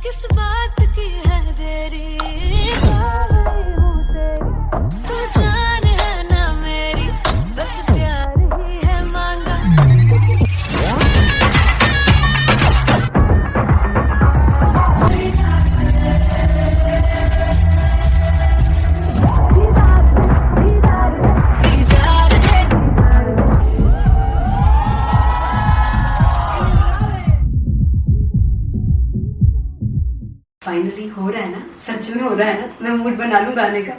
किस बात की है देरी, तू जान है ना मेरी, बस प्यार ही है मांगा। फाइनली हो रहा है ना, सच में हो रहा है ना, मैं मूड बना लूं गाने का।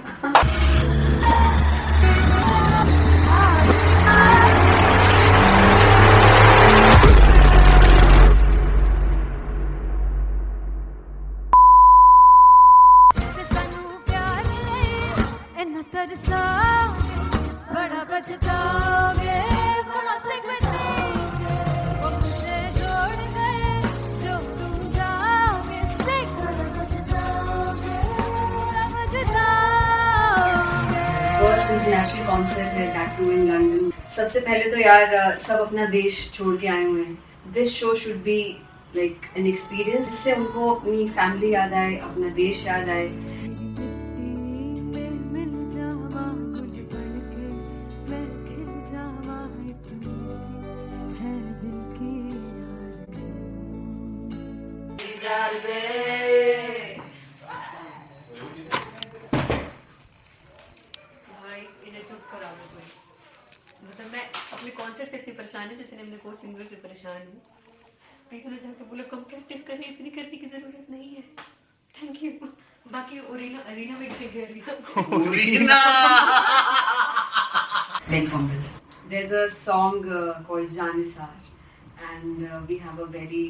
बड़ा पछताओगे फर्स्ट इंटरनेशनल कॉन्सर्ट है, दैट टू इन लंदन। सबसे पहले तो यार सब अपना देश छोड़ के आए हुए हैं। This show should be like an experience, जिससे उनको अपनी फैमिली याद आए, अपना देश याद आए। मतलब मैं अपने कॉन्सर्ट से इतनी परेशान हूँ जितने अपने को सिंगर से परेशान हूँ। प्लीज उन्हें जाके बोलो कम प्रैक्टिस करनी, इतनी करने की जरूरत नहीं है। Thank you. बाकी अरीना में गई arena Ben Fumble. There's a song called Janisar, and we have a very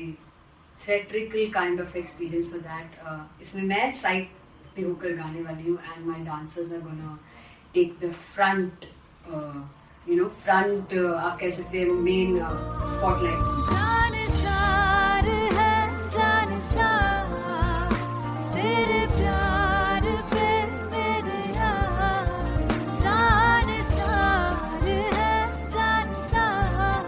theatrical kind of experience for that. इसमें मैं साइड पे होकर गाने वाली हूँ, and my dancers are gonna take the front, front आप कह सकते हैं मेन स्पॉटलाइट। जानसार है जानसार, तेरे प्यार पे मेरे यार। जानसार है जानसार,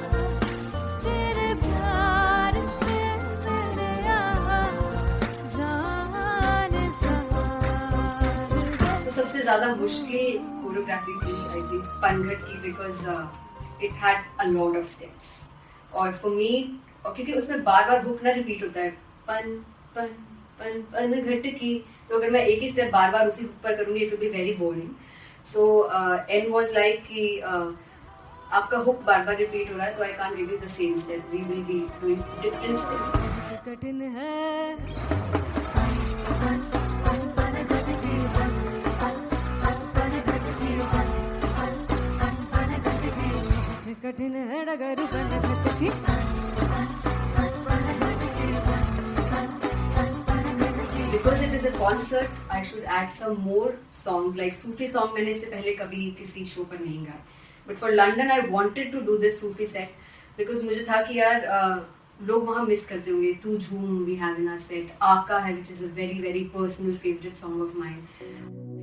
तेरे प्यार पे मेरे यार। जानसार तो सबसे ज्यादा मुश्किल कोरियोग्राफी थी आई थिंक पनघट की, because it had a lot of steps. और फॉर मी, और क्योंकि उसमें बार बार हुक ना रिपीट होता है, पन पन पन पनघट की, तो अगर मैं एक ही स्टेप बार बार उसी हुक पर करूंगी it will be very boring. So an was like कि आपका हुक बार बार रिपीट हो रहा है, तो I can't give you the same step, we will be doing different steps. कठिन है कठिन है डगर पनघट की। Because it is a concert, I should add some more songs, like Sufi song मैंने इससे पहले कभी किसी शो पर नहीं गाया। But for London I wanted to do this Sufi set because मुझे था कि यार लोग वहाँ मिस करते होंगे। तू झूम we have in our set, आका है which is a very very personal favorite song of mine.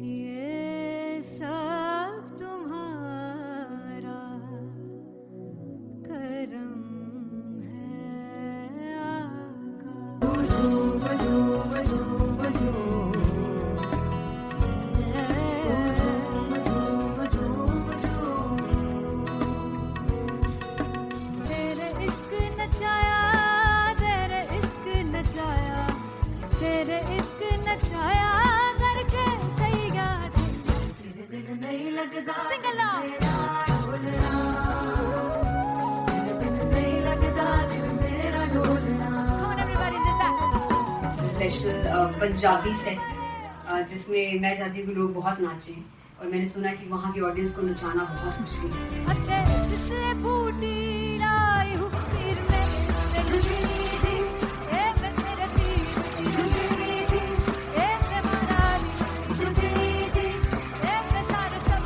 ये सब तुम्हारा करम है आका। तेरे इश्क नचाया, तेरे इश्क नचाया, तेरे इश्क नचाया करके तैयार। तेरे बिन नहीं लगता सिंगला, तेरे बिन नहीं लगता दिल मेरा ढोलना। Come on everybody, do that. Special Punjabi set जिसमें मैं चाहती हूँ कि लोग बहुत नाचें, और मैंने सुना कि वहाँ की ऑडियंस को नचाना बहुत मुश्किल है। अते जिससे बूटी लाई हूँ सिर में, से झुकनी जी, ए मैं तेरे पीर झुकनी जी, ए मैं मनाली झुकनी जी, ए मैं सारे सब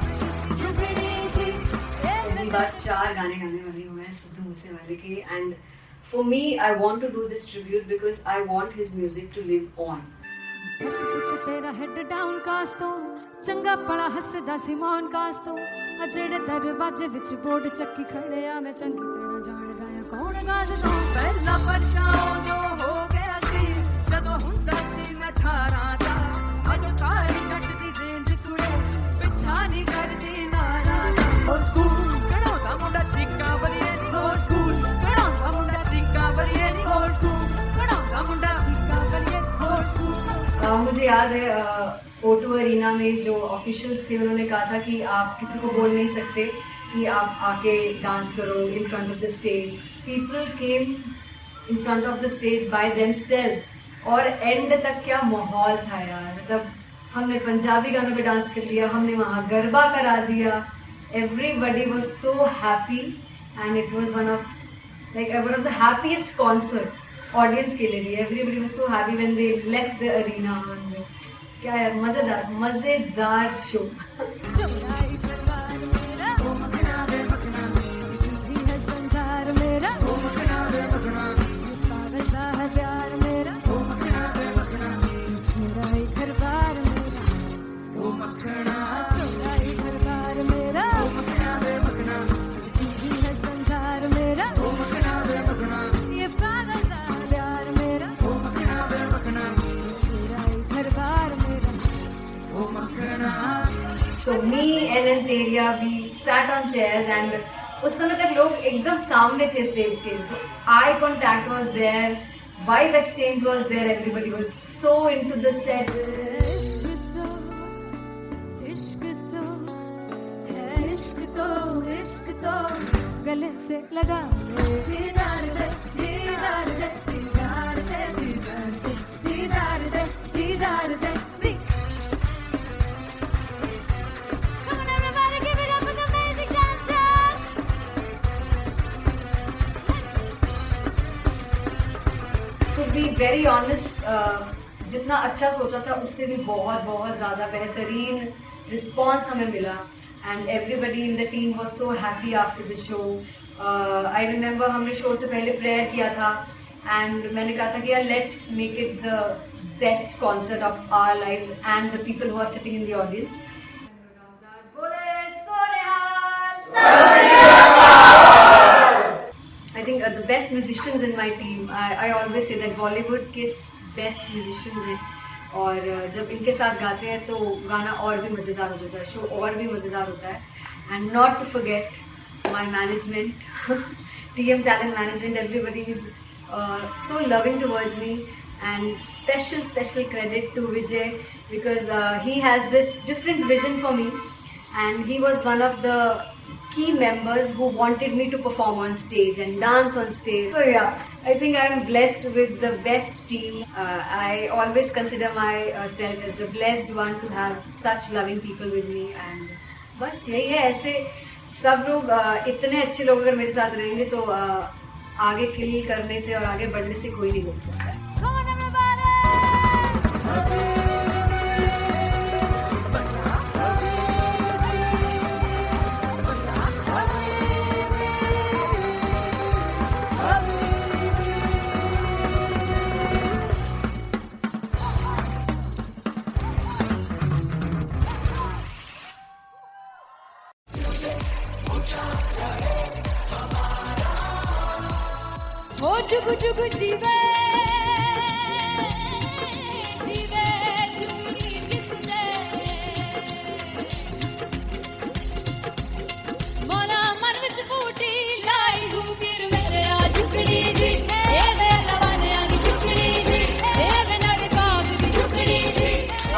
झुकनी जी, ए पहली बार 4 गाने गाने वाली हूँ मैं सिद्धू मूसेवाले के, and for me I want to do this tribute because I want his music to live on. बस पुत तेरा हेड डाउन कास तो चंगा पड़ा हसदा सिमोन कास तो, अजड़े दरवाजे विच बोर्ड चक्की खड़े आ, मैं चंगी तेरा जान गाया कौन गाज तो। पहला बच्चा जो हो गया सी जदों हुंदा मुझे याद है O2 अरीना में जो ऑफिशियल्स थे उन्होंने कहा था कि आप किसी को बोल नहीं सकते कि आप आके डांस करो in front of the stage. People came in front of the stage by themselves और एंड तक क्या माहौल था यार. मतलब हमने पंजाबी गानों पे डांस कर लिया, हमने वहाँ गरबा करा दिया. Everybody was so happy and it was one of the happiest concerts audience के लिए भी. Everybody was so happy when they left the arena. क्या यार, मजेदार शो. So me and Antelia, we sat on chairs and उस समय तक लोग एकदम सामने थे स्टेज के. So eye contact was there, vibe exchange was there, everybody was so into the set. इश्क तो गले से लगा दीदार दे दीदार दे दीदार दे दीदार दे दीदार दे. To be very honest, जितना अच्छा सोचा था उससे भी बहुत ज़्यादा बेहतरीन रिस्पॉन्स हमें मिला. And everybody in the team was so happy after the show. I remember हमने शो से पहले प्रेयर किया था and मैंने कहा था कि यार let's make it the best concert of our lives and the people who are sitting in the audience. I think the best musicians in my team. I always say that Bollywood के best musicians हैं और जब इनके साथ गाते हैं तो गाना और भी मज़ेदार हो जाता है, शो और भी मज़ेदार होता है. And not to forget my management, TM Talent Management. Everybody is so loving towards me and special credit to Vijay because he has this different vision for me and he was one of the key members who wanted me to perform on stage and dance on stage. So yeah, I think I am blessed with the best team. I always consider myself as the blessed one to have such loving people with me. And बस यही है, ऐसे सब लोग इतने अच्छे लोग अगर मेरे साथ रहेंगे तो आगे किल करने से और आगे बढ़ने से कोई नहीं रोक सकता है. हो जुगु जुगु जीवे जीवे जुगनी जिसने मोरा मन विच बूटी लाई गुबीर मेरे आ झुकड़ी जी ए वे लवाने आगी झुकड़ी जी ए वे नवी बाग की झुकड़ी जी.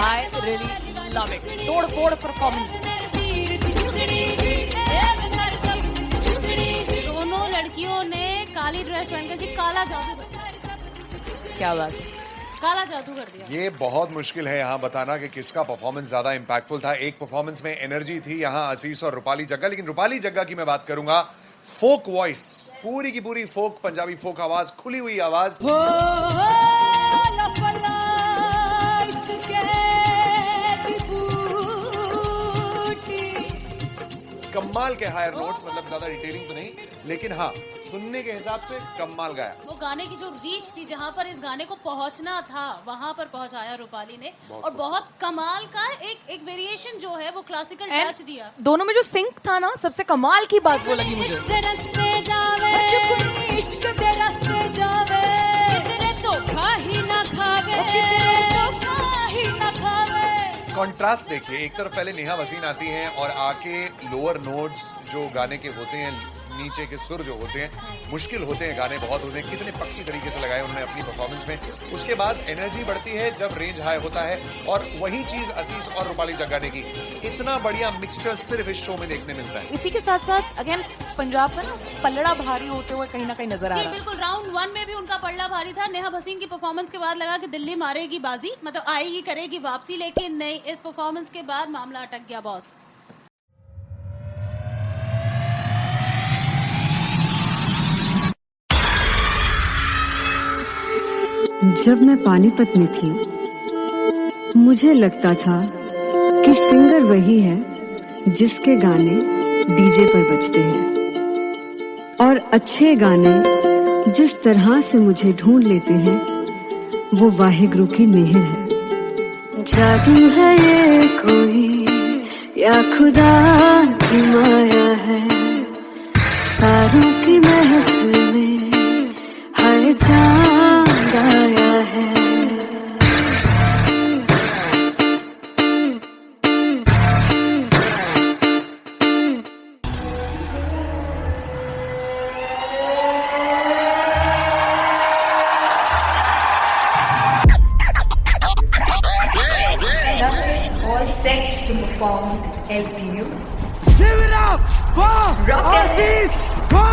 I really love it. तोड़ परफॉर्मेंस. दोनों लड़कियों ने काली ड्रेस पहनकर जी काला जादू क्या बात. काला जादू कर दिया. ये बहुत मुश्किल है यहाँ बताना कि किसका परफॉर्मेंस ज्यादा इम्पैक्टफुल था. एक परफॉर्मेंस में एनर्जी थी यहाँ असीस और रूपाली जग्गा, लेकिन रूपाली जग्गा की मैं बात करूंगा. फोक वॉइस, पूरी की पूरी फोक, पंजाबी फोक आवाज, खुली हुई आवाज. कमाल के हायर नोट्स, मतलब ज्यादा डिटेलिंग तो नहीं, लेकिन हाँ सुनने के हिसाब से कमाल गाया. वो गाने की जो रीच थी, जहाँ पर इस गाने को पहुंचना था वहां पर पहुंचाया रूपाली ने. और बहुत कमाल का एक वेरिएशन जो है वो क्लासिकल टच दिया. दोनों में जो सिंक था ना, सबसे कमाल की बात वो लगी मुझे. इश्क दे रस्ते जावे इश्क दे रस्ते जावे कितने धोखा ही ना खावे धोखा ही ना खावे. कॉन्ट्रास्ट देखिए, एक तरफ पहले नेहा वसीन आती हैं और आके लोअर नोट्स जो गाने के होते हैं नीचे के सुर जो होते हैं मुश्किल होते हैं, गाने बहुत होते हैं, कितने पक्की तरीके से लगाए उन्होंने अपनी परफॉर्मेंस में। उसके बाद एनर्जी बढ़ती है जब रेंज हाई होता है, और वही चीज असीस और रूपाली जग्गा ने की। इतना बढ़िया मिक्सचर सिर्फ इस शो में देखने मिलता है। इसी के साथ साथ अगेन पंजाब का ना पलड़ा भारी होते हुए कहीं ना कहीं नजर आ जी रहा है। बिल्कुल, राउंड 1 में भी उनका पलड़ा भारी था। नेहा भसीन की परफॉर्मेंस के बाद लगा कि दिल्ली मारेगी बाजी, मतलब आएगी करेगी वापसी, लेकिन नहीं, इस परफॉर्मेंस के बाद मामला अटक गया बॉस। जब मैं पानीपत में थी मुझे लगता था कि सिंगर वही है जिसके गाने डीजे पर बजते हैं, और अच्छे गाने जिस तरह से मुझे ढूंढ लेते हैं वो वाहिगुरु की मेहर है। जादू है ये कोई या खुदा की माया है, तारों की महफिल में हर चांद आया है। All set to perform LPU. Give it up for Aziz Khan!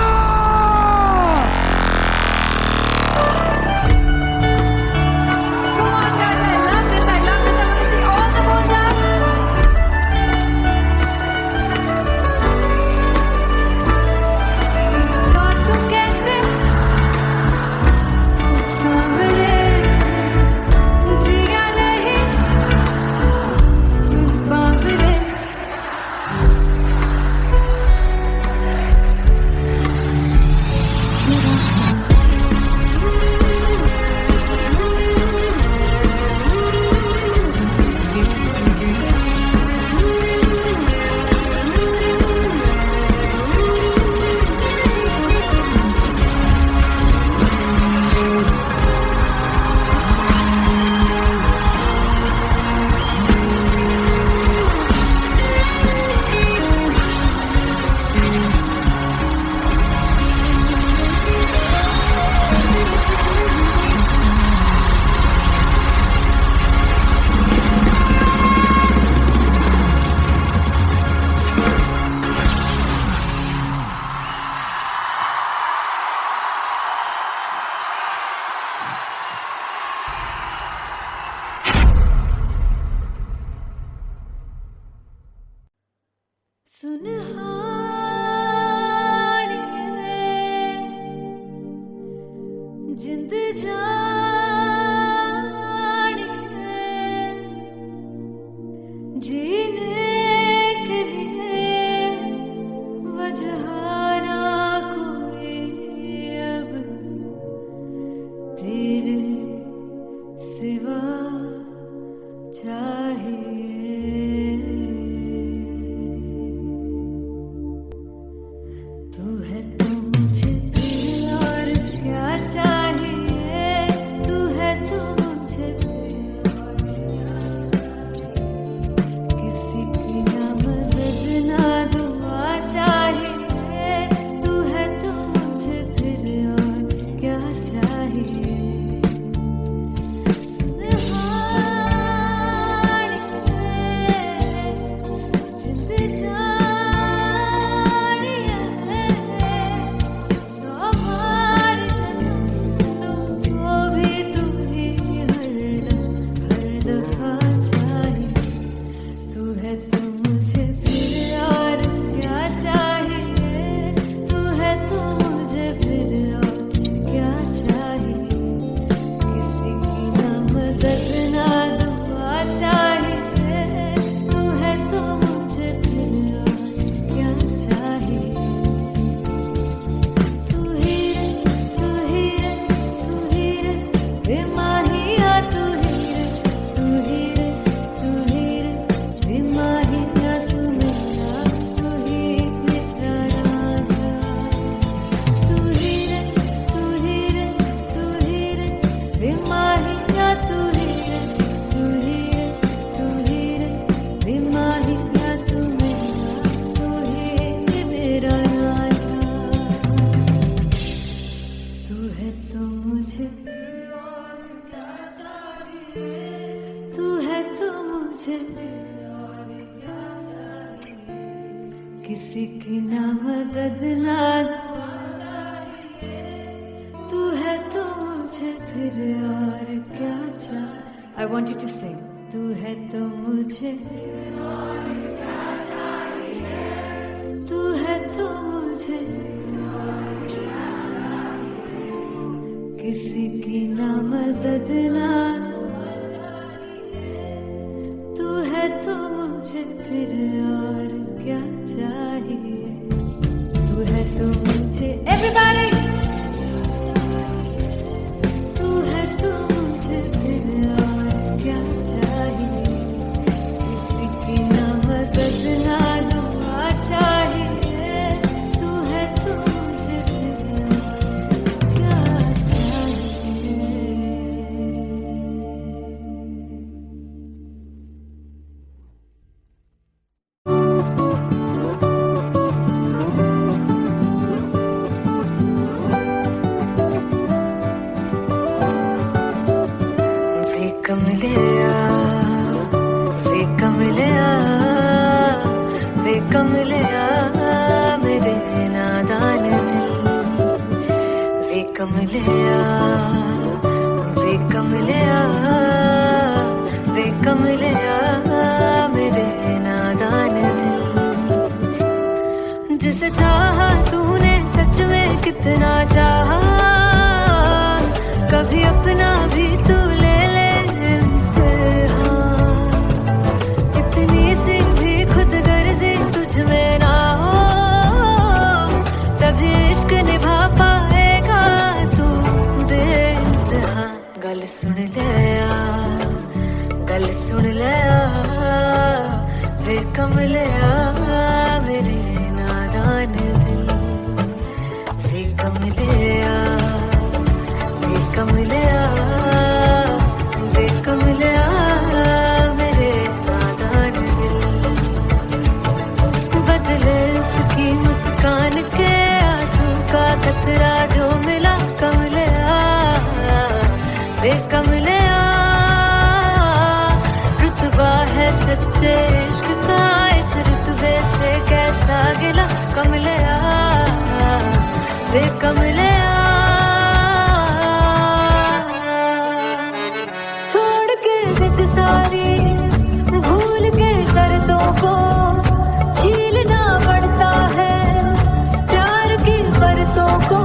Come on, guys, I love this. I want to see all the balls up. God, तुम कैसे सामने जिया नहीं सुन पावरे। सुनहानी है जिंद जानी है, जीने के लिए वजह ना कोई अब तेरे सिवा चाहिए। तू है तो मुझे प्रिय और क्या चाहिए, तू है तो मुझे प्रिय और क्या चाहिए। किसी की ना मदद ना दुआ चाहिए, तू है तो मुझे फिर और क्या चाहिए। सुनहानी तू है तो मुझे किसी की ना मदद ना, तू है तो मुझे फिर और क्या चाह। I want you to sing. तू है तो मुझे, तू है तो मुझे किसी की ना मदद ना, तू है तो मुझे फिर और क्या चाहिए। तू है तो मुझे everybody, तू है तो मुझे फिर और क्या चाहिए। किसी की ना मदद ना दुआ चाहिए। तू है तो मुझे फिर और क्या चाहिए। वे कमलिया, वे कमलिया, वे कमलिया मेरे नादान दिल। वे कमलिया, वे कमलिया, वे कमलिया मेरे नादान दिल। जिसे चाहा तूने सच में कितना चाहा, कभी अपना भी तू ले ले इम्तिहान। इतनी सी भी खुद गर्जी तुझ में ना हो, तभी इश्क निभा पाएगा तू बेइंतहा। गल सुन लिया, गल सुन लिया, वे कमलिया मेरे नादान दिल। वे कमलिया, वे कमलिया, वे कमलिया मेरे नादान दिल। बदले उसकी मुस्कान के आंसू का कतरा जो मिला कमलिया, वे कमलिया। रुतबा है सच्चे इश्क का, इस रुतबे से कैसा गिला कमलिया, वे कमलिया। छोड़ के जिद सारी, भूल के शर्तों को, छीलना पड़ता है प्यार की परतों को।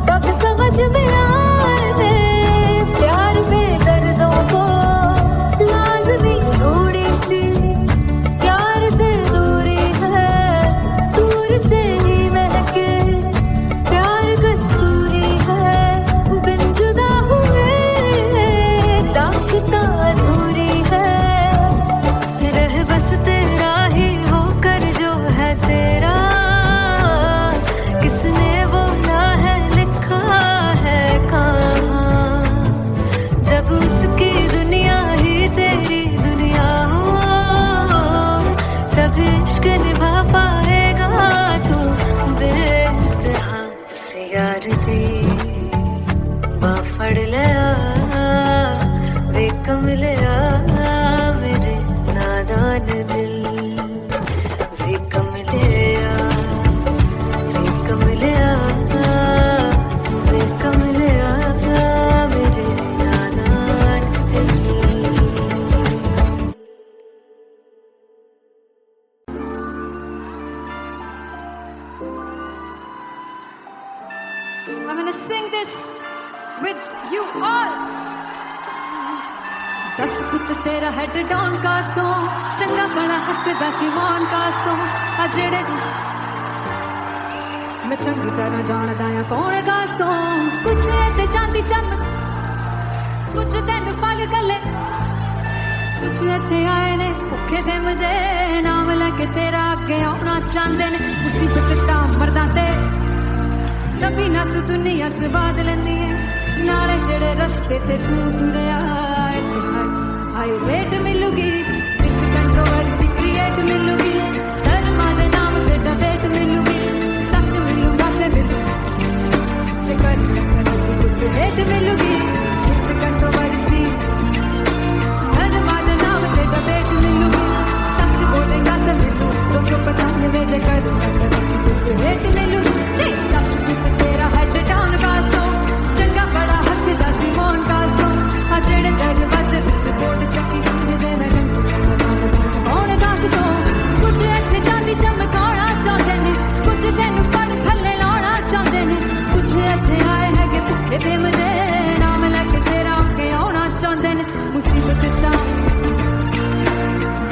तब समझ में आए प्यार के दर्दों को, लाज़मी थोड़ी सी प्यार से दूरी है। दूर से ही महके प्यार कस्तूरी है। बिन जुदा हुए दास्तां अधूरी है। रह बस तेरा ही होकर जो है तेरा, किसने बोला है लिखा है कहाँ। जब उसकी दुनिया ही तेरी दुनिया हो, तब इश्क निभा पाएगा तू बेइंतहा। से यार दी बाफड़ लिया, वे कमलिया मेरे नादान दिल। वे कमलिया, वे कमलिया, वे कमलिया मेरे नादान दिल। I'm gonna sing this with you all. दस पुत तेरा हेड डाउन कास तो, चंगा बड़ा हसदा सी मान कास तो। आ जेड़े मैं चंगी तरह जानदा आ कौन कास तो। कुछ ते चांदी चम, कुछ तेन फल गले, कुछ इत्थे आए ने भुखे फिमदे, नाम लेके तेरा अगे आउणा चाहंदे ने। मुसीबत दा मरदा ते तभी ना तू दुनिया स्वाद लैंदी है। नाले जेड़े रस्ते ते तू तुरिया, इत्थे हाई रेट मिलूगी, विच कंट्रोवर्सी क्रिएट मिलूगी। धर्मा दे नाम ते डिबेट मिलूगी, सच मिलूगा ते मिलूगा। जे कर रेट मिलूगी, विच कंट्रोवर्सी मैंने मुसीबत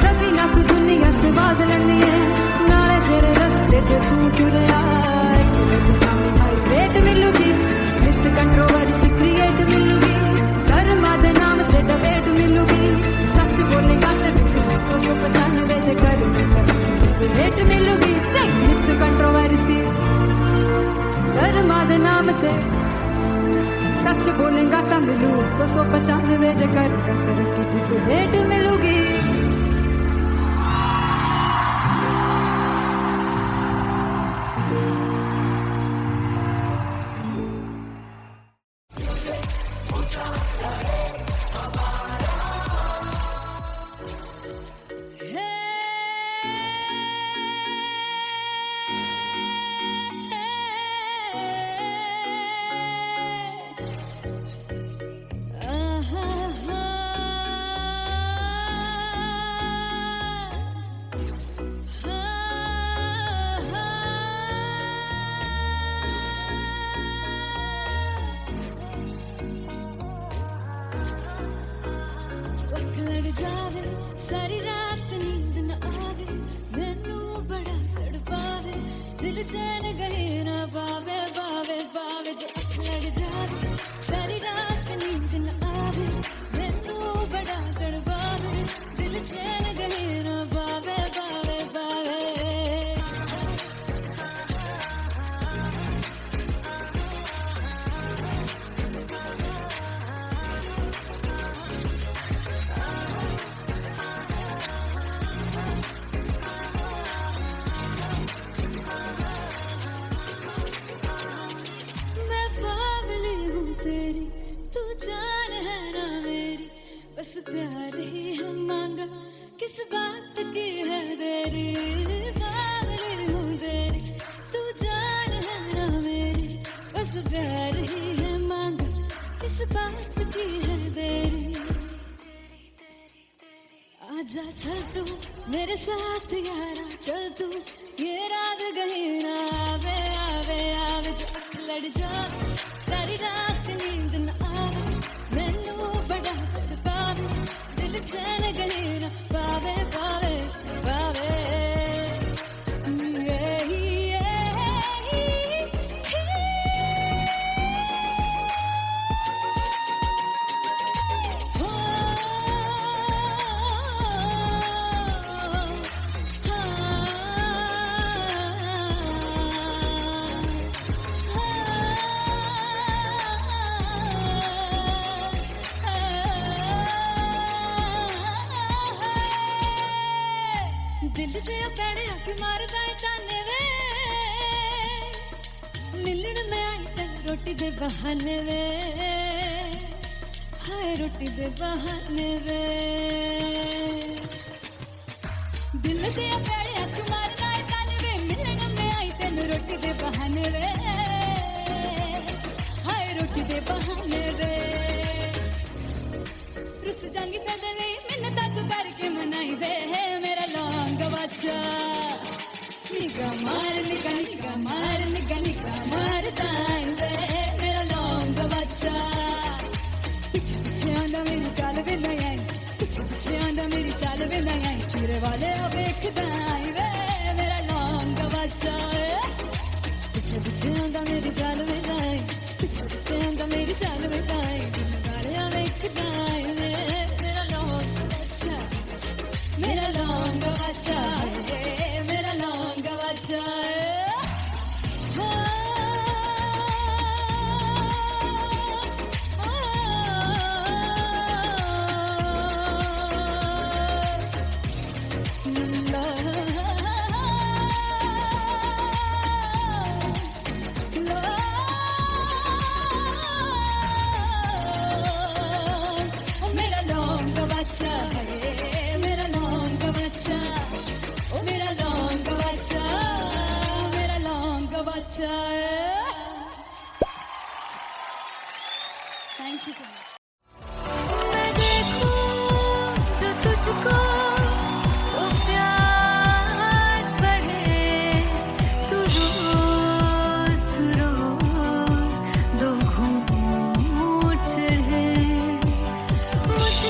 कभी ना तू दुनिया से बाद लेनी है नाले तेरे रस्ते पे तू तुरया हाइब्रेट मिलूगी विद कंट्रोवर्सी क्रिएट मिलूगी कर्मा दे नाम ते डिबेट मिलूगी सच बोलेगा तो 295 जे कर रेट मिलूगी विद कंट्रोवर्सी कर्मा दे नाम ते सच बोलेगा तो मिलू 295 जे कर रेट मिलूगी जावे सारी रात नींद न आवे मैनू बड़ा तड़पावे दिल चैन गए न पावे पावे पावे जो अख लड़ जावे सारी रात नींद न आवे मैनू बड़ा तड़पावे दिल चैन गए न पावे पावे पावे बस प्यार ही है मांगा किस बात की है देरी बावली हूँ तेरी तू जान है ना मेरी बस प्यार ही है मांगा किस बात की है देरी आजा चल तू मेरे साथ यारा चल तू ये रात गई ना आवे आवे आवे जो अख लड़ जावे सारी रात नींद न आवे मैनू बड़ा तड़पावे दिल चैन गई ना पावे पावे पावे दिल ते पैड़े आके मारदा है ताने वे मिलन में आई तेन रोटी दे बहाने वे हाय रोटी दे बहाने वे दिल ते पैड़े आके मारदा है ताने वे मिलन में आई तेन रोटी दे बहाने वे हाय रोटी दे बहाने वे रुस जांगी सदले मिन्नत तू करके मनाई वे मेरा लौंग बच्चा निगा मार ताई वे मेरा लौंग बच्चा पीछे पीछे आंदा मेरी चाल वे नहीं आई पीछे पीछे आंदा मेरी चाल वे नहीं आई चूरे वाले अब देखदा आई वे मेरा लौंग बच्चा पीछे पीछे आंदा मेरी चाल वे नहीं आई पीछे पीछे आंदा मेरी चाल वे नहीं आई दिन वाले अब देखदा आई वे मेरा लौंग बच्चा मेरा लौंग बच्चा मेरा लौंग बच्चा मेरा लौंग बच्चा मेरा लौंग बच्चा ओ मेरा लौंग बच्चा मेरा लौंग बच्चा थैंक यू सो मच मैं देखूं जो तुझको तो प्यास बढ़े तू रोज दो घूंट चढ़े मुझे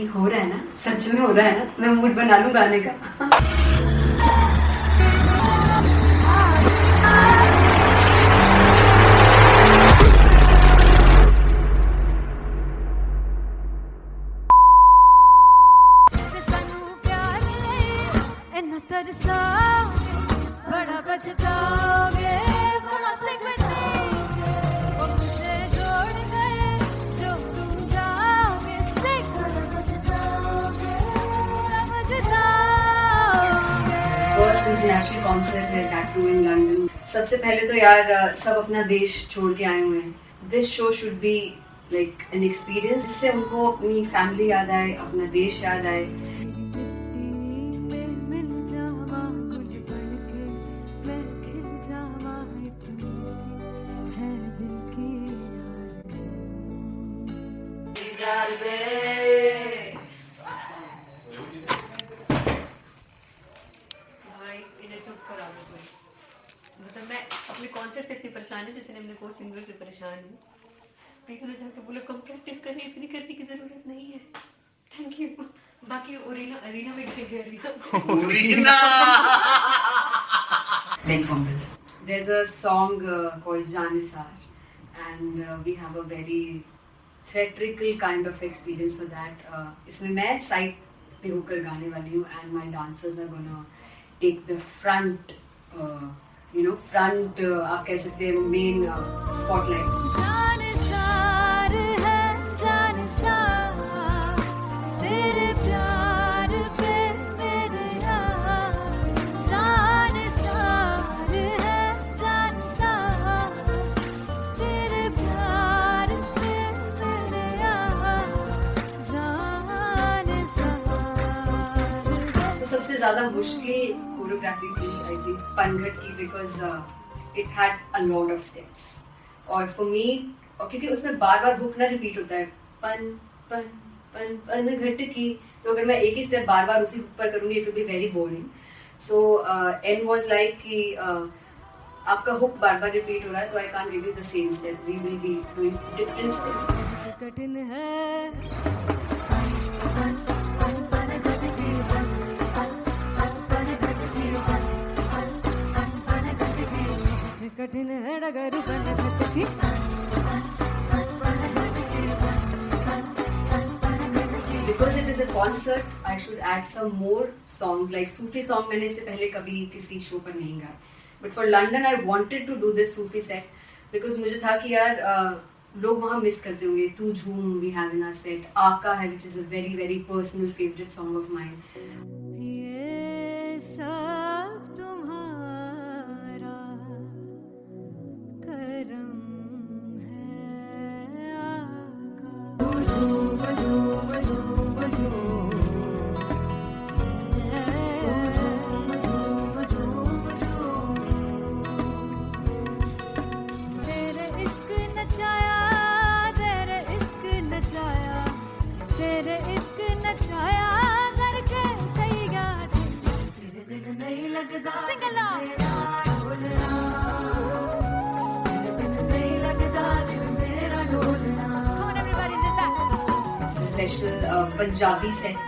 फील हो रहा है ना, सच में हो रहा है ना, मैं मूड बना लूं गाने का। ते सानू प्यार ले इन्ना तरसाओगे, बड़ा पछताओगे, कौन से बतेंगे वो मुझे छोड़ कर जो तुम जाओगे, से बड़ा पछताओगे, बड़ा पछताओगे। फर्स्ट इंटरनेशनल कॉन्सर्ट है दैट टू इन लंदन। सबसे पहले तो यार सब अपना देश छोड़ के आए हुए हैं। This show should be like an experience जिससे उनको अपनी फैमिली याद आए, अपना देश याद आए। मिल जावा गुल बनके, मैं खिल जावा, इतनी सी है दिल की भाई इन्हें चुप करा दो कोई। मतलब मैं अपने कॉन्सर्ट से इतनी परेशान हूँ जितने अपने को सिंगर से परेशान हूँ। प्लीज उन्हें जाके बोलो कम प्रैक्टिस करनी, इतनी करने की जरूरत नहीं है। Thank you. बाकी अरीना में गए arena Big Fumble. There's a song called Janisar, and we have a very theatrical kind of experience for that. इसमें मैं साइड पे होकर गाने वाली हूँ, and my dancers are gonna take the front, front आप कह सकते हैं main spotlight. जानसार है जानसार, तेरे प्यार पे मेरे यार। जानसार है जानसार, तेरे प्यार पे मेरे यार। जानसार तो सबसे ज्यादा मुश्किल कोरियोग्राफी थी आई थिंक पनघट की, because it had a lot of steps. और फॉर मी, और क्योंकि उसमें बार बार हुक ना रिपीट होता है, पन पन पन पन घट की, तो अगर मैं एक ही स्टेप बार बार उसी हुक पर करूंगी it will be very boring. So an was like कि आपका हुक बार बार रिपीट हो रहा है, तो I can't give you the same step, we will be doing different steps. कठिन है कठिन है डगर पनघट की। Because it is a concert, I should add some more songs like Sufi song. मैंने इससे पहले कभी किसी शो पर नहीं गाया, but for London I wanted to do this Sufi set because मुझे था कि यार लोग वहाँ मिस करते होंगे। तू झूम we have in our set, आका है which is a very very personal favorite song of mine. ये सब तुम्हारा करम है आका। तेरे इश्क नचाया, तेरे इश्क नचाया, तेरे इश्क नचाया करके सैया तेरे बिन नहीं लगता सिंगला ढोलना, तेरे बिन नहीं लगता दिल मेरा ढोलना। Come on everybody, do that. Special Punjabi set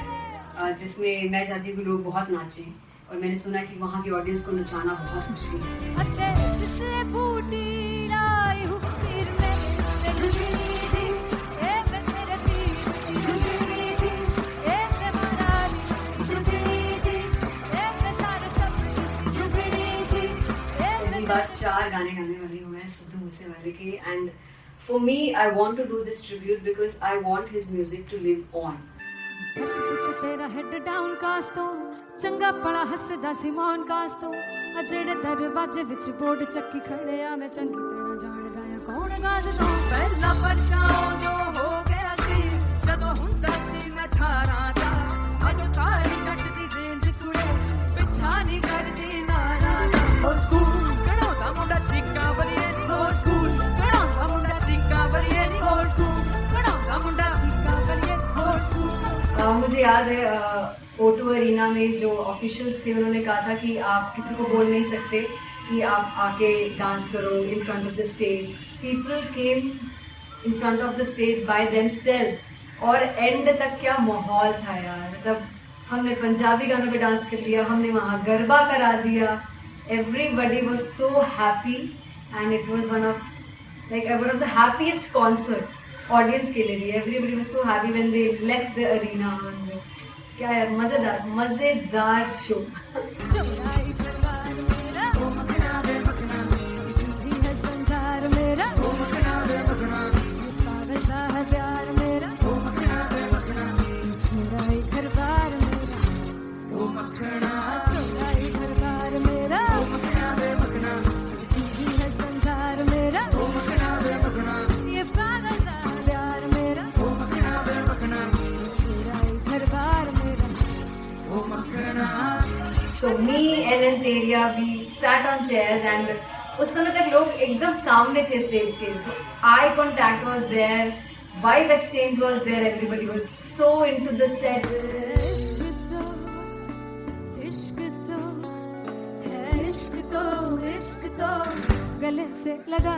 जिसमें मैं चाहती हूँ कि लोग बहुत नाचें, और मैंने सुना कि वहाँ की ऑडियंस को नचाना बहुत मुश्किल है। अते जिसले बूटी लाई हूँ फिर मैं झुकनी जी, ए मैं तेरे पीर झुकनी जी, ए मैं माराली झुकनी जी, ए मैं सारे सब झुकनी जी, ए पहली बार 4 गाने गाने वाली हूँ मैं सिद्धू मूसेवाले के, and for me I want to do this tribute because I want his music to live on. बस पुत तेरा हेड डाउन कास तो चंगा पड़ा हसदा सिमोन कास तो अजड़े दरवाजे विच बोर्ड चक्की खड़े आ मैं चंगी तरह जानदा आ कौन गास तो पहला बच्चा जो हो गया सी जदों हुंदा सी मैं 18 दा अज काली जट दी रेंज कुड़े पिछा नहीं करदी नारा और स्कूल कड़ाउंदा मुंडा चीका बलिए नी और स्कूल कड़ाउंदा मुंडा चीका बलिए नी और स्कूल कड़ाउंदा मुंडा चीका बलिए और स्कूल। मुझे याद है O2 अरीना में जो ऑफिशियल्स थे उन्होंने कहा था कि आप किसी को बोल नहीं सकते कि आप आके डांस करो in front of the stage. People came in front of the stage by themselves और एंड तक क्या माहौल था यार, मतलब हमने पंजाबी गानों पे डांस कर लिया, हमने वहाँ गरबा करा दिया. Everybody was so happy and it was one of the happiest concerts audience के लिए भी. Everybody was so happy when they left the arena. और क्या यार, मजेदार शो. चुराई करवार मेरा ओ मखना वे मखना दी है संसार मेरा ओ मखना वे मखना पागल सा है प्यार मेरा ओ मखना वे मखना चुराई करवार मेरा ओ मखना चुराई करवार मेरा ओ मखना वे मखना दी है संसार मेरा ओ मखना वे मखना ये पागल सा है प्यार मेरा ओ मखना वे मखना चुराई करवार मेरा ओ मखना. So me and Anteria, we sat on chairs and उस समय तक लोग एकदम सामने थे स्टेज के. So eye contact was there, vibe exchange was there, everybody was so into the set. इश्क तो है, इश्क तो गले से लगा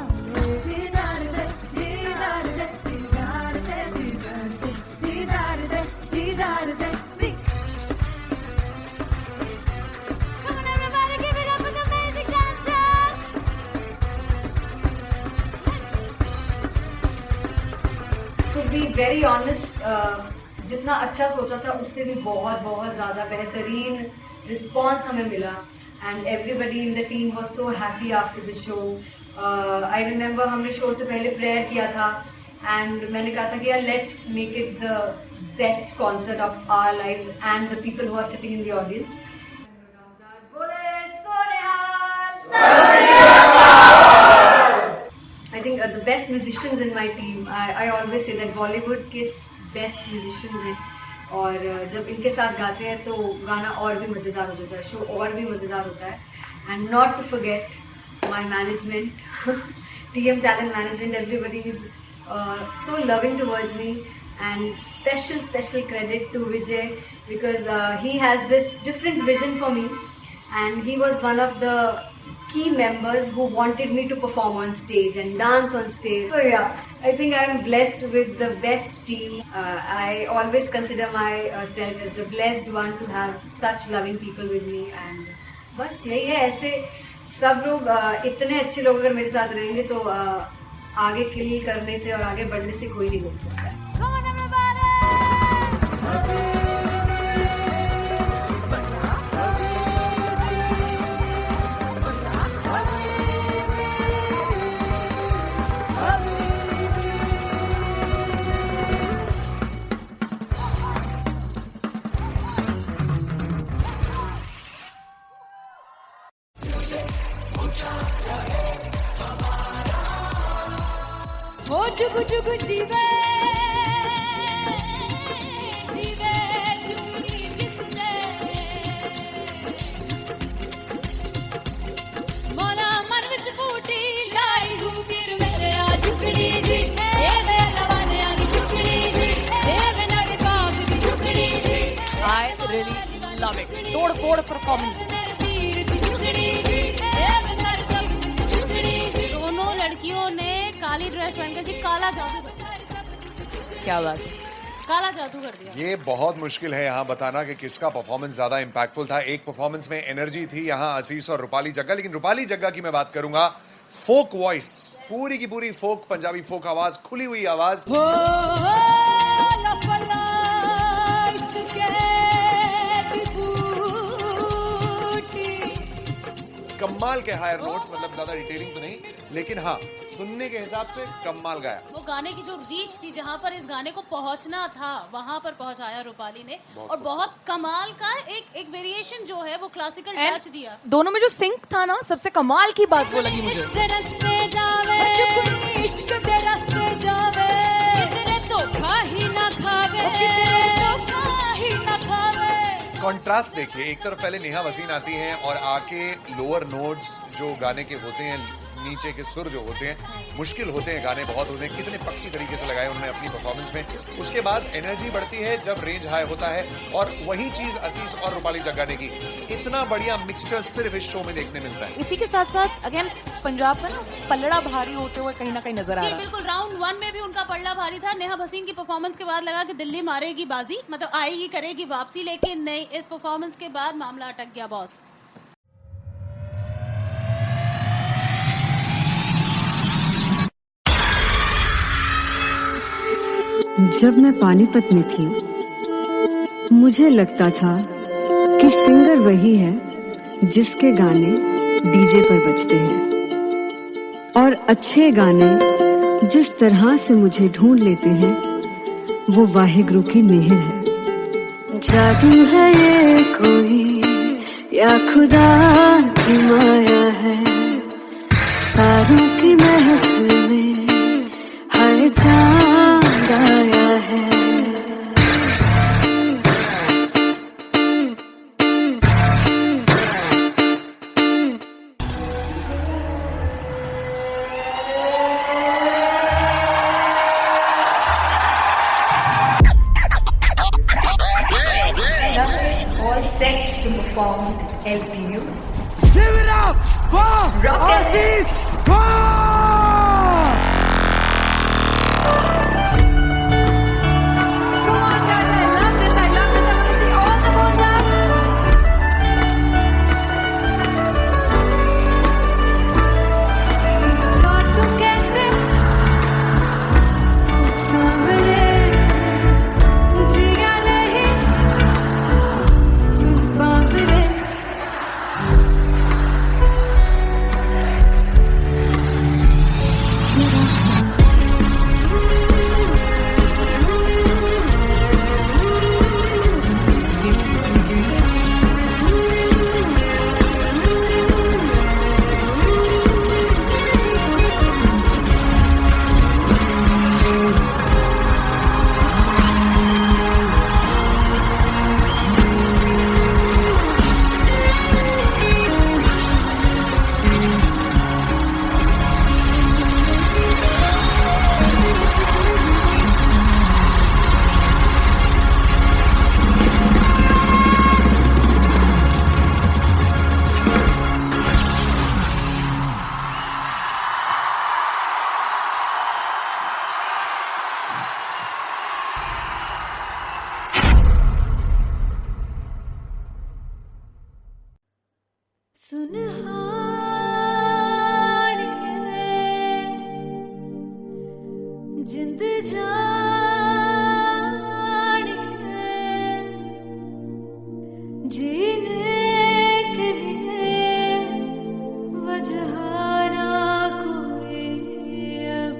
दीदार दे दीदार दे दीदार दे दीदार दे दीदार दे दीदार दे. Come on everybody, give it up for the amazing dancers. To be very honest, जितना अच्छा सोचा था उससे भी बहुत बहुत ज़्यादा बेहतरीन रिस्पॉन्स हमें मिला. And everybody in the team was so happy after the show. I remember हमने शो से पहले प्रेयर किया था and मैंने कहा था कि यार let's make it the best concert of our lives and the people who are sitting in the audience. बोले I think the best musicians in my team. I always say that Bollywood के best musicians हैं और जब इनके साथ गाते हैं तो गाना और भी मज़ेदार हो जाता है, शो और भी मज़ेदार होता है. And not to forget my management, TM Talent Management. Everybody is so loving towards me, and special credit to Vijay because he has this different vision for me, and he was one of the key members who wanted me to perform on stage and dance on stage. So yeah, I think I am blessed with the best team. I always consider myself as the blessed one to have such loving people with me. And बस यही है, ऐसे सब लोग इतने अच्छे लोग अगर मेरे साथ रहेंगे तो आगे किल करने से और आगे बढ़ने से कोई नहीं रोक सकता. Come on everybody. हो चुकु चुकु जीवे जीवे चुकुनी जिसने मोला मन विच बूटी लाई गुबीर मेरे आ झुकड़ी जी ए वे लवाने आनी झुकड़ी जी ए वे नवे बाग की झुकड़ी जी. I really love it. तोड़ फोड़ performance. मेरे पीर की झुकड़ी जी ए वे सर सब की झुकड़ी जी. दोनों लड़कियों ने काली ड्रेस पहनकर जी काला जादू कर दिया. क्या बात है. काला जादू कर दिया. ये बहुत मुश्किल है यहाँ बताना कि किसका परफॉर्मेंस ज्यादा इंपैक्टफुल था. एक परफॉर्मेंस में एनर्जी थी यहाँ असीस और रूपाली जग्गा, लेकिन रूपाली जग्गा की मैं बात करूंगा. फोक वॉइस, पूरी की पूरी फोक, पंजाबी फोक आवाज, खुली हुई आवाज. हो लफला इश्क़ दी बूटी. कमाल के हायर नोट्स, मतलब ज्यादा डिटेलिंग तो नहीं, लेकिन हाँ सुनने के हिसाब से कमाल गाया. वो गाने की जो रीच थी, जहाँ पर इस गाने को पहुंचना था वहां पर पहुंचाया रूपाली ने. और बहुत कमाल का एक वेरिएशन जो है वो क्लासिकल टच दिया. दोनों में जो सिंक था ना, सबसे कमाल की बात वो लगी मुझे. इश्क़ दे रस्ते जावे इश्क़ दे रस्ते जावे कितने धोखा ही ना खावे कितने धोखा ही ना खावे. कॉन्ट्रास्ट देखिए, एक तरफ पहले नेहा वसीन आती हैं और आके लोअर नोट्स जो गाने के होते हैं नीचे के सुर जो होते हैं मुश्किल होते हैं, गाने बहुत होते हैं, कितने पक्की तरीके से लगाए उन्होंने अपनी परफॉर्मेंस में। उसके बाद एनर्जी बढ़ती है जब रेंज हाई होता है, और वही चीज असीस और रूपाली जग्गा ने की। इतना बढ़िया मिक्सचर सिर्फ इस शो में देखने मिलता है। इसी के साथ साथ अगेन पंजाब का ना पलड़ा भारी होते हुए कहीं ना कहीं नजर आ जी रहा है। बिल्कुल, राउंड 1 में भी उनका पलड़ा भारी था। नेहा भसीन की परफॉर्मेंस के बाद लगा कि दिल्ली मारेगी बाजी, मतलब आएगी करेगी वापसी, लेकिन नहीं, इस परफॉर्मेंस के बाद मामला अटक गया बॉस। जब मैं पानीपत में थी मुझे लगता था कि सिंगर वही है जिसके गाने डीजे पर बजते हैं, और अच्छे गाने जिस तरह से मुझे ढूंढ लेते हैं वो वाहिगुरु की मेहर है। जादू है ये कोई या खुदा की माया है, तारों की महफिल में हर चांद आया है। All set to perform LPU. Give it up for Rocket. Aziz Khan! Come on, guys, I love this. I want to see all the balls up. काटू कैसे सामने जिया नहीं सुन पावरे। सुनहार जिंद जान जीने के लिए वजह ना कोई अब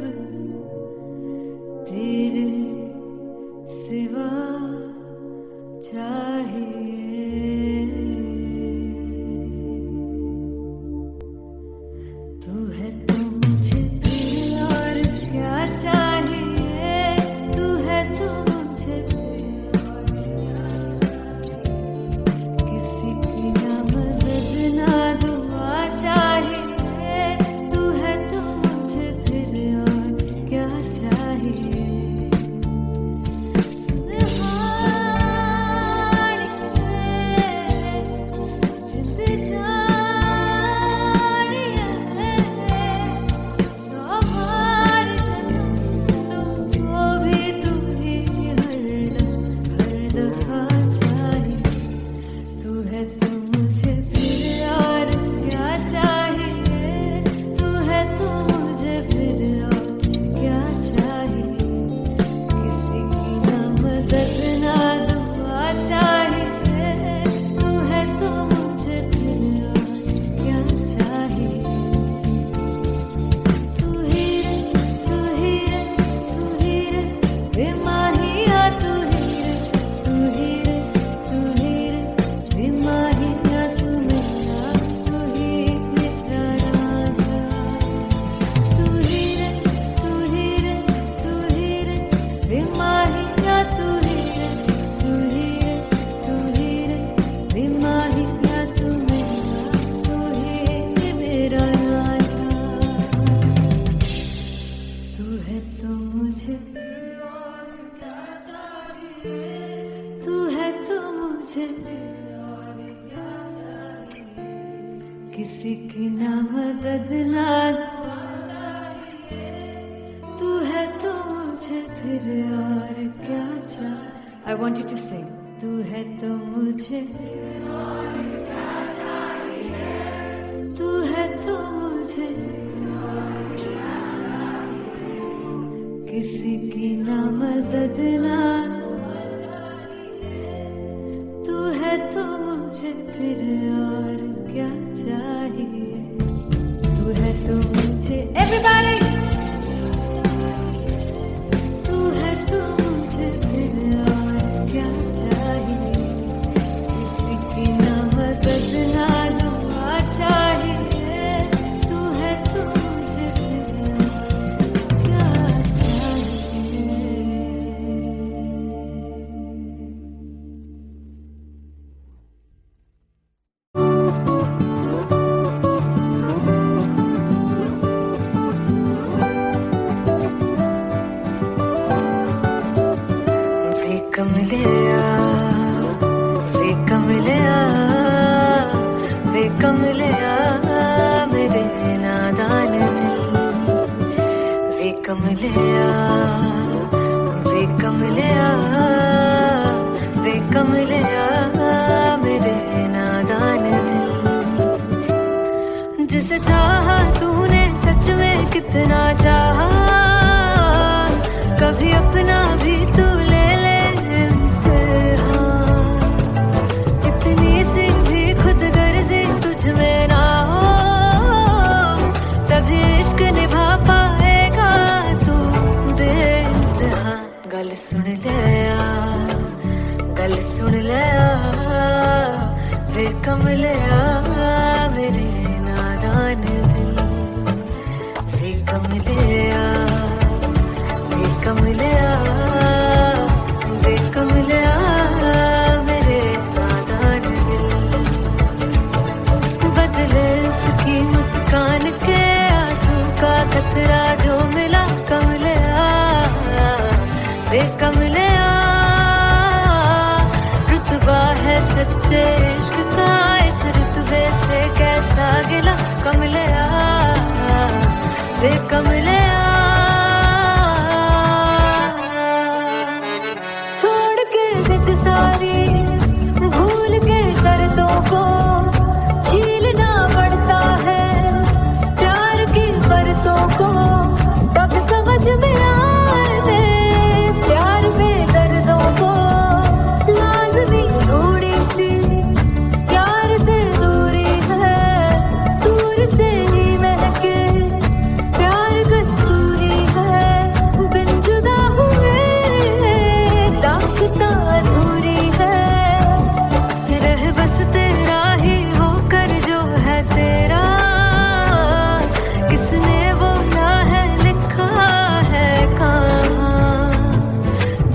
तेरे सिवा चाहिए। तू है तो मुझे फिर और क्या चाहिए, तू है तो मुझे फिर और क्या चाहिए। किसी की ना मदद ना दुआ चाहिए, तू है तो मुझे फिर और क्या चाहिए। सुनहार मुझे किसी की ना मदद ना तू है तो मुझे फिर और क्या चाहिए। I want you to sing. तू है तो मुझे तू है तो मुझे किसी की ना मदद ना तू है तो मुझे फिर और क्या चाहिए। तू है तो मुझे everybody तू है तो मुझे फिर और क्या चाहिए। किसी की ना मदद ना दुआ चाहिए। तू है तो मुझे फिर और क्या चाहिए। वे कमलिया वे कमलिया वे कमलिया मेरे नादान दिल। वे कमलिया वे कमलिया वे कमलिया मेरे नादान दिल। जिसे चाहा तूने सच में कितना चाहा। कभी अपना भी तू ले ले इम्तिहान। इतनी सी भी खुद गर्जी तुझ में ना हो तभी इश्क निभा पाएगा तू बेइंतहा। गल सुन लिया गल सुन लिया वे कमलिया मेरे नादान दिल। वे कमलिया वे कमलिया वे कमलिया मेरे नादान दिल। बदले उसकी मुस्कान के आंसू का खतरा जो मिला कमलिया वे कमलिया। रुतबा है सच्चे इश्क का इस रुतबे से कैसा गिला कमलिया वे कमलिया। छोड़ के जिद सारी भूल के शर्तों को झीलना पड़ता है प्यार की परतों को। तब समझ में आए प्यार में दर्दों को। लाज़मी थोड़ी सी प्यार से दूरी है दूर से ही महके प्यार कस्तूरी है। बिन जुदा हुए दास्तां अधूरी है। रह बस तेरा ही होकर जो है तेरा। किसने बोला है लिखा है कहाँ।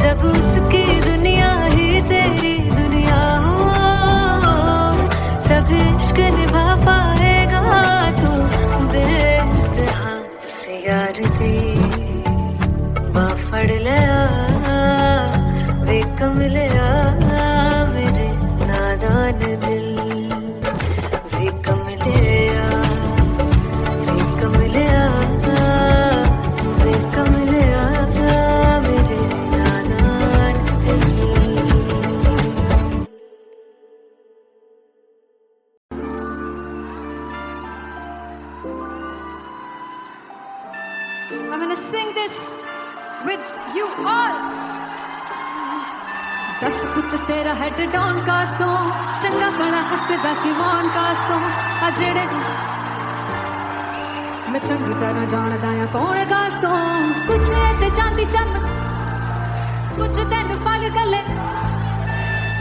जब उसकी दुनिया ही तेरी दुनिया हो तब इश्क निभा पाएगा तू बेइंतहा। से यार दी बाफड़ लिया वे कमलिया मेरे नादान दिल। वे कमलिया वे कमलिया वे कमलिया मेरे नादान दिल। I'm gonna sing this with you all. दस पुत तेरा हेड डॉन कास तो चंगा बड़ा हसदा सिमोन कास तो आ जेड़े मैं चंगी तरह जानदा आ कौन कास तो। कुछ ते चांदी चम कुछ तेन फल गले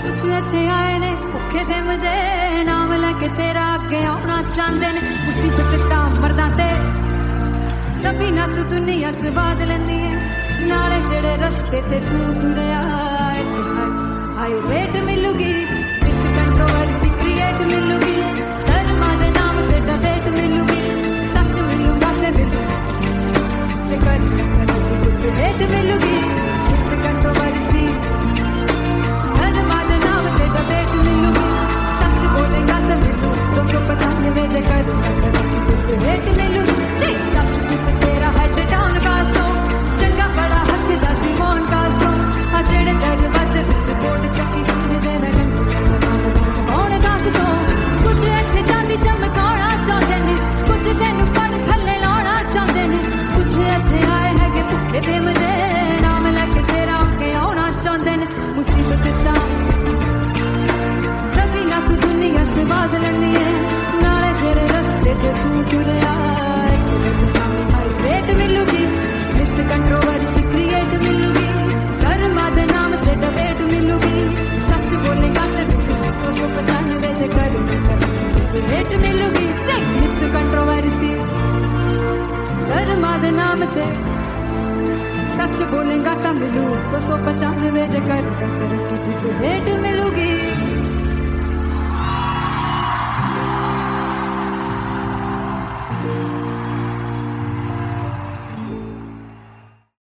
कुछ इत्थे आए ने भुखे फिमदे नाम लैके तेरा अगे आउणा चाहंदे ने। मुसीबत दा मरदा ते तभी ना तू दुनिया स्वाद लेंदी है। नाले जेड़े रस्ते ते तू तुरया हाई रेट मिलूगी विद कंट्रोवर्सी क्रिएट मिलूगी। धर्मा दे नाम ते डेट मिलूगी सच मिलूगा ते मिलूगी। जेकर रेट मिलूगी विद कंट्रोवर्सी धर्मा दे नाम ते डेट फेम दे नाम लैके तेरा अगे आना चाहते ने मुसीबत दा कभी ना तू दुनिया से बाद लैंदी है नाले तेरे रस्ते ते तू तुरया हाईवेट मिलूगी विद कंट्रोवर्सी क्रिएट मिलूगी कर्मा दे नाम ते डिबेट मिलूगी सच बोलेगा ते 295 च कर रेट मिलूगी विद कंट्रोवर्सी कर्मा दे नाम ते सच बोलेगा ता मिलू 295 च कर रेट मिलूगी